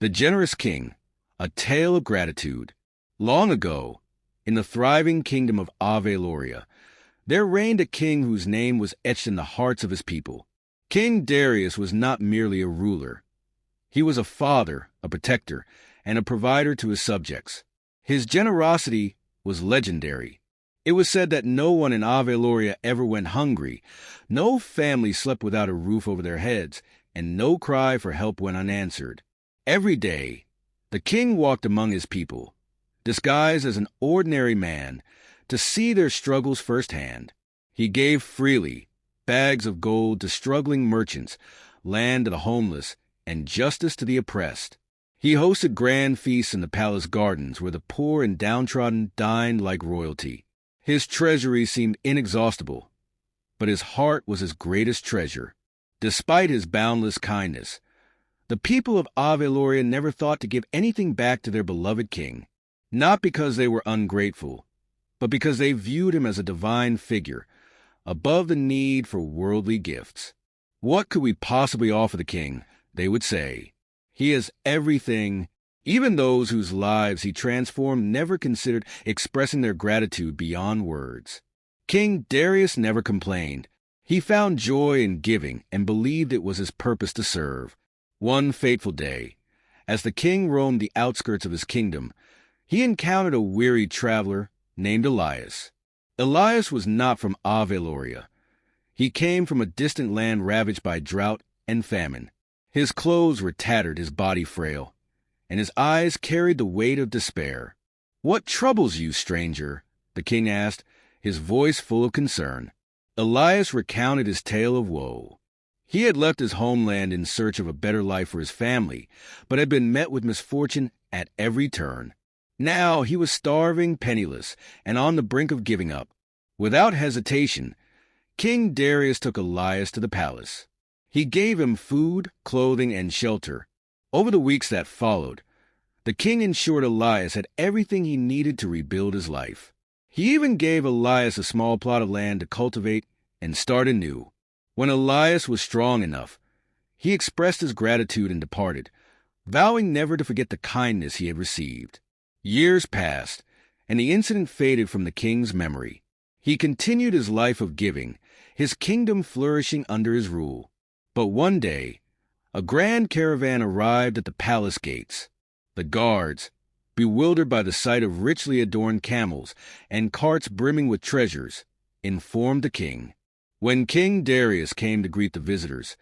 The Generous King, a tale of gratitude. Long ago, in the thriving kingdom of Aveloria, there reigned a king whose name was etched in the hearts of his people. King Darius was not merely a ruler. He was a father, a protector, and a provider to his subjects. His generosity was legendary. It was said that no one in Aveloria ever went hungry, no family slept without a roof over their heads, and no cry for help went unanswered. Every day, the king walked among his people, disguised as an ordinary man, to see their struggles firsthand. He gave freely, bags of gold to struggling merchants, land to the homeless, and justice to the oppressed. He hosted grand feasts in the palace gardens where the poor and downtrodden dined like royalty. His treasury seemed inexhaustible, but his heart was his greatest treasure. Despite his boundless kindness, the people of Aveloria never thought to give anything back to their beloved king, not because they were ungrateful, but because they viewed him as a divine figure, above the need for worldly gifts. What could we possibly offer the king, they would say. He is everything. Even those whose lives he transformed never considered expressing their gratitude beyond words. King Darius never complained. He found joy in giving and believed it was his purpose to serve. One fateful day, as the king roamed the outskirts of his kingdom, he encountered a weary traveler named Elias. Elias was not from Aveloria. He came from a distant land ravaged by drought and famine. His clothes were tattered, his body frail, and his eyes carried the weight of despair. "What troubles you, stranger?" the king asked, his voice full of concern. Elias recounted his tale of woe. He had left his homeland in search of a better life for his family, but had been met with misfortune at every turn. Now he was starving, penniless, and on the brink of giving up. Without hesitation, King Darius took Elias to the palace. He gave him food, clothing, and shelter. Over the weeks that followed, the king ensured Elias had everything he needed to rebuild his life. He even gave Elias a small plot of land to cultivate and start anew. When Elias was strong enough, he expressed his gratitude and departed, vowing never to forget the kindness he had received. Years passed, and the incident faded from the king's memory. He continued his life of giving, his kingdom flourishing under his rule. But one day, a grand caravan arrived at the palace gates. The guards, bewildered by the sight of richly adorned camels and carts brimming with treasures, informed the king. When King Darius came to greet the visitors,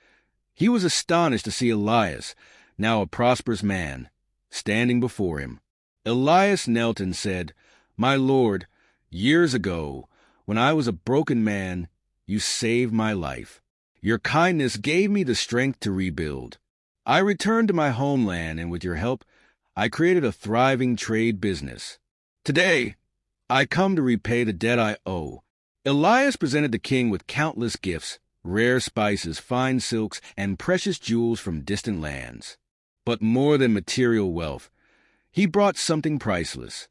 he was astonished to see Elias, now a prosperous man, standing before him. Elias knelt and said, "My lord, years ago, when I was a broken man, you saved my life. Your kindness gave me the strength to rebuild. I returned to my homeland, and with your help, I created a thriving trade business. Today, I come to repay the debt I owe." Elias presented the king with countless gifts, rare spices, fine silks, and precious jewels from distant lands. But more than material wealth, he brought something priceless.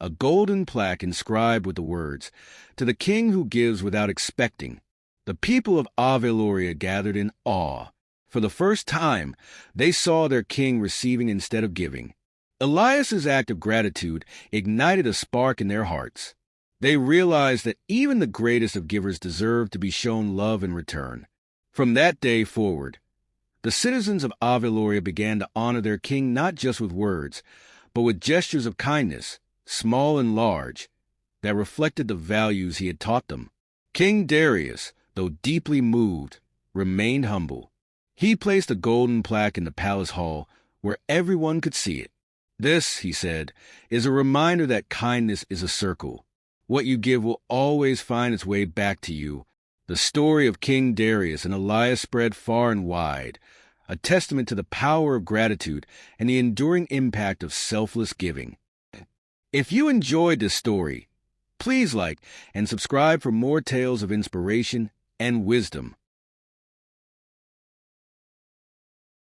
A golden plaque inscribed with the words, "To the king who gives without expecting." The people of Aveloria gathered in awe. For the first time, they saw their king receiving instead of giving. Elias's act of gratitude ignited a spark in their hearts. They realized that even the greatest of givers deserved to be shown love in return. From that day forward, the citizens of Aveloria began to honor their king not just with words, but with gestures of kindness, small and large, that reflected the values he had taught them. King Darius, though deeply moved, remained humble. He placed a golden plaque in the palace hall where everyone could see it. "This," he said, "is a reminder that kindness is a circle. What you give will always find its way back to you." The story of King Darius and Elias spread far and wide, a testament to the power of gratitude and the enduring impact of selfless giving. If you enjoyed this story, please like and subscribe for more tales of inspiration and wisdom.